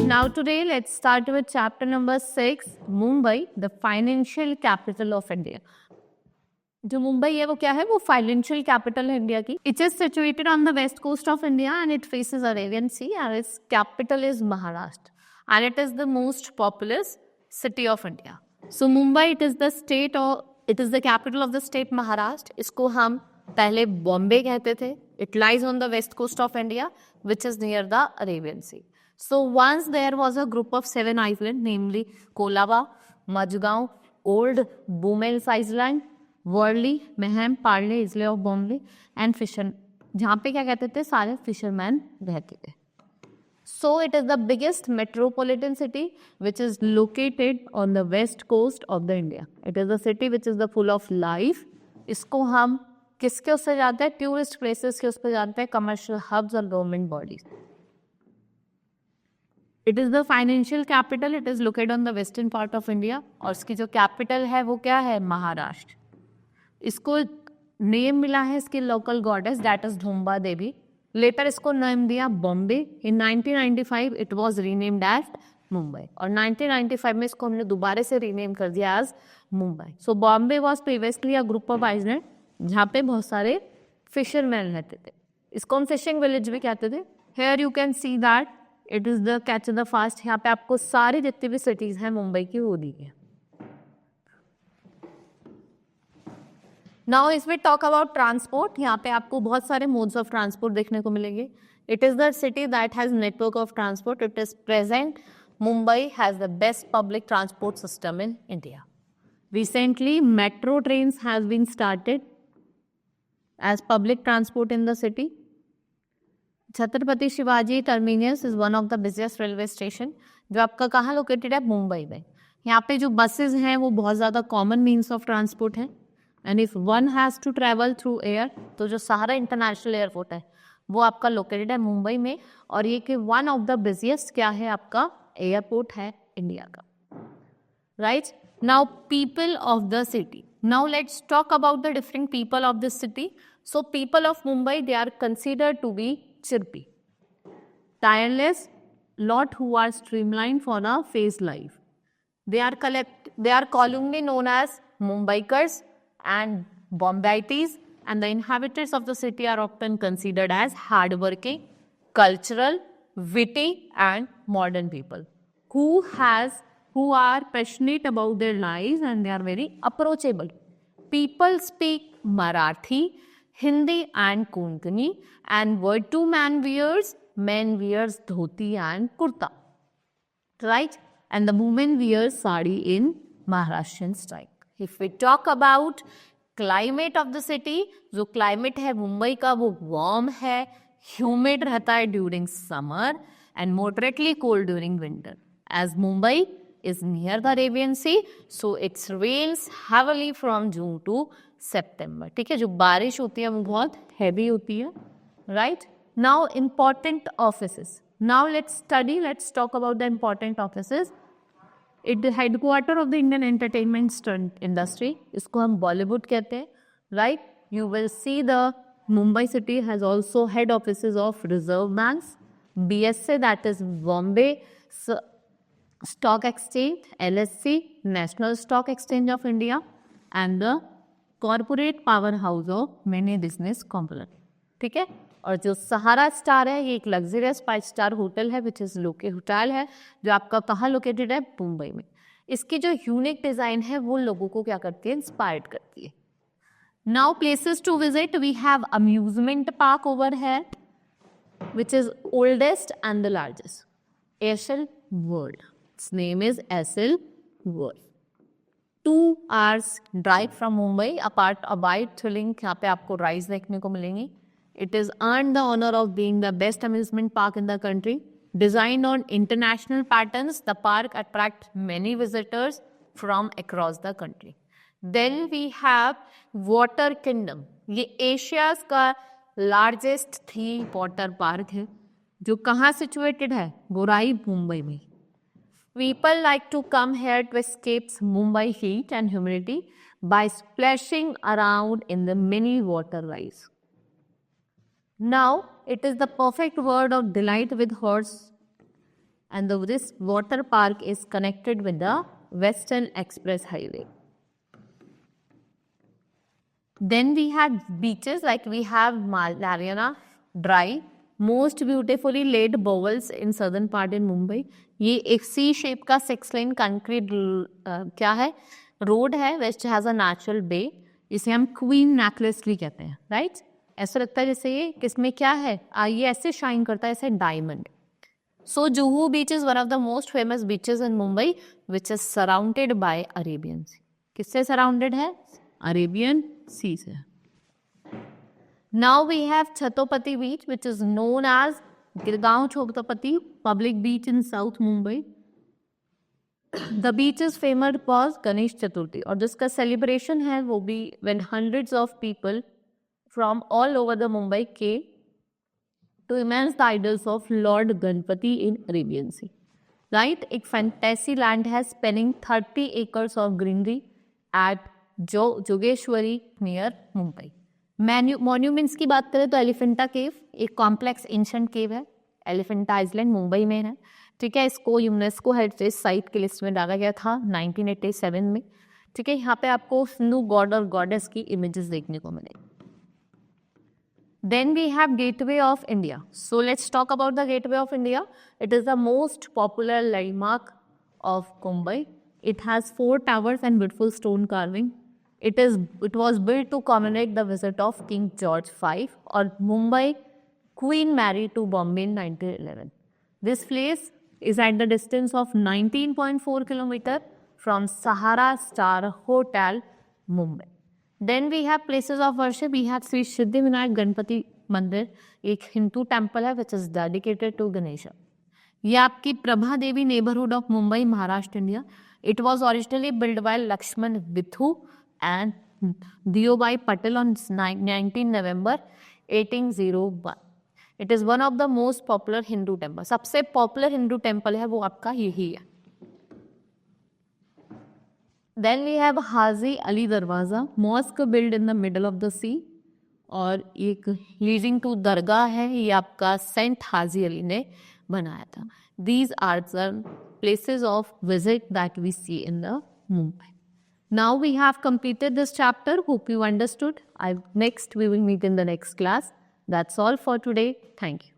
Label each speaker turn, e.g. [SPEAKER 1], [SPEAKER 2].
[SPEAKER 1] Now today let's start with chapter number 6, Mumbai, the financial capital of India. जो मुंबई है वो क्या है? वो फाइनेंशियल कैपिटल है इंडिया की. It is situated on the west coast of India and it faces Arabian sea and its capital is Maharashtra and it is the most populous city of India. So Mumbai it is the state और it is the capital of the state Maharashtra. इसको हम पहले बॉम्बे कहते थे. It lies on the west coast of India which is near the Arabian sea. So once there was a group of 7 islands, namely Kolaba, Majgaon, Old Boomels Island, Worli, Meham, Parle, Isle of Bombay and Fisher, जहाँ पे क्या कहते थे? सारे fisherman रहते थे. So it is the biggest metropolitan city which is located on the west coast of the India. It is a city which is the full of life. इसको हम किसके उससे जानते हैं? टूरिस्ट प्लेसेस के उस पर जानते हैं, कमर्शियल हब्स और government bodies. It is the financial capital. It is located on the western part of India और इसकी जो कैपिटल है वो क्या है? महाराष्ट्र. इसको नेम मिला है इसकी local goddess that is Mumba Devi. Later इसको नेम दिया Bombay. In 1995 it was renamed as Mumbai और 1995 में इसको हमने दोबारा से रीनेम कर दिया as Mumbai. So Bombay was previously a group of island जहाँ पे बहुत सारे फिशरमैन रहते थे. इसको हम फिशिंग विलेज भी कहते थे. Here you can see that it is the catch the fast. यहाँ पे आपको सारी जितनी भी सिटीज़ हैं मुंबई की वो दी है. नाउ इसमें टॉक अबाउट ट्रांसपोर्ट. यहाँ पे आपको बहुत सारे मोड्स ऑफ ट्रांसपोर्ट देखने को मिलेंगे. It is the city that has network of transport. It is present Mumbai has the best public transport system in India. Recently, metro trains has been started as public transport in the city. Chhatrapati Shivaji terminus is one of the busiest railway station जो आपका कहाँ located है? मुंबई में. यहाँ पे जो buses हैं वो बहुत ज़्यादा कॉमन मीन्स ऑफ ट्रांसपोर्ट है. And if one has to travel through air तो जो सहारा इंटरनेशनल एयरपोर्ट है वो आपका लोकेटेड है मुंबई में. और ये कि वन ऑफ द बिजिएस्ट क्या है आपका एयरपोर्ट है इंडिया का. Right. Now people of the city. Now let's talk about the different people of this city. So people of Mumbai, they are considered to be chirpy, tireless, lot who are streamlined for a phase life. They are columnly known as Mumbaikars and Bombaites, and the inhabitants of the city are often considered as hardworking, cultural, witty and modern people who are passionate about their lives and they are very approachable. People speak Marathi, Hindi and Konkani and what do men wears dhoti and kurta. Right? And the women wears sari in Maharashtrian style. If we talk about climate of the city, जो climate है मुंबई का वो warm है, humid रहता है during summer and moderately cold during winter. As Mumbai is near the Arabian Sea, so it rains heavily from June to September. ठीक है. जो बारिश होती है वो बहुत heavy होती है. Right? Now important offices. Now let's talk about the important offices. It the headquarter of the Indian entertainment stunt industry. इसको हम Bollywood कहते हैं. Right? You will see the Mumbai city has also head offices of Reserve Banks, BSA that is Bombay Stock Exchange, LSC, National Stock Exchange of India and the corporate powerhouse of many business component. ठीक है. और जो सहारा star है ये एक luxurious 5 star hotel है which is लोके hotel है जो आपका कहाँ लोकेटेड है? मुंबई में. इसकी जो यूनिक डिज़ाइन है वो लोगों को क्या करती है? इंस्पायर्ड करती है. Now places to visit. We have amusement park over है which is oldest and the largest. Asian world. Its name is Essel World. 2 hours drive from Mumbai. Apart a bite thrilling यहाँ पे आपको rides देखने को मिलेंगी. It is earned the honor of being the best amusement park in the country. Designed on international patterns, the park attracts many visitors from across the country. Then we have Water Kingdom. ये Asia's का largest theme water park है जो कहाँ situated है? गोराई मुंबई में. People like to come here to escape Mumbai heat and humidity by splashing around in the mini waterways. Now, it is the perfect word of delight with horse, and this water park is connected with the Western Express Highway. Then we had beaches like we have Mariana Dry, most beautifully laid bowls in southern part in Mumbai. ये एक सी shape का 6 लेन concrete क्या है road है which has a natural बे, इसे हम queen necklace भी कहते हैं, राइट? ऐसा लगता है जैसे ये किसमें क्या है, ये ऐसे शाइन करता है ऐसे diamond. So Juhu beach is one of the most famous beaches in Mumbai, which is surrounded by Arabian Sea. किससे surrounded है? Arabian Sea से. Now we have Chhatopati Beach, which is known as Girgaon Chhatopati public beach in South Mumbai. The beach is famous for Ganesh Chaturthi, और जिसका celebration है वो भी when hundreds of people from all over the Mumbai came to immense the idols of Lord Ganpati in Arabian Sea. Right? एक fantasy land है spanning 30 acres of greenery at Jogeshwari near Mumbai. Monuments की बात करें तो एलिफेंटा केव एक कॉम्प्लेक्स एंशिएंट केव है, Elephanta island Mumbai में है. ठीक है, इसको यूनेस्को हेरिटेज साइट की लिस्ट में डाला गया था 1987 में. ठीक है, यहाँ पे आपको हिंदू गॉड और गॉडेस की इमेजेस देखने को मिलेगी. Then we have Gateway of India. So let's talk about the Gateway of India. It is the most popular landmark of Mumbai. It has 4 towers and beautiful stone carving. It was built to commemorate the visit of King George V or Mumbai Queen Mary to Bombay in 1911. This place is at the distance of 19.4 km from Sahara Star Hotel, Mumbai. Then we have places of worship. We have Sri Siddhivinayak Ganpati Mandir, एक Hindu temple है which is dedicated to Ganesh. ये आपकी Prabha Devi neighbourhood of Mumbai Maharashtra India. It was originally build by Laxman Vithu and Deubai Patel on 19 November 1801. It is one of the most popular Hindu temple. सबसे popular Hindu temple है वो आपका यही है. Then we have Haji Ali Darwaza, mosque built in the middle of the sea, और एक leading to दरगाह है, ये आपका सेंट हाजी अली ने बनाया था. These are the places of visit that we see in the Mumbai. Now we have completed this chapter. Hope you understood. Next we will meet in the next class. That's all for today. Thank you.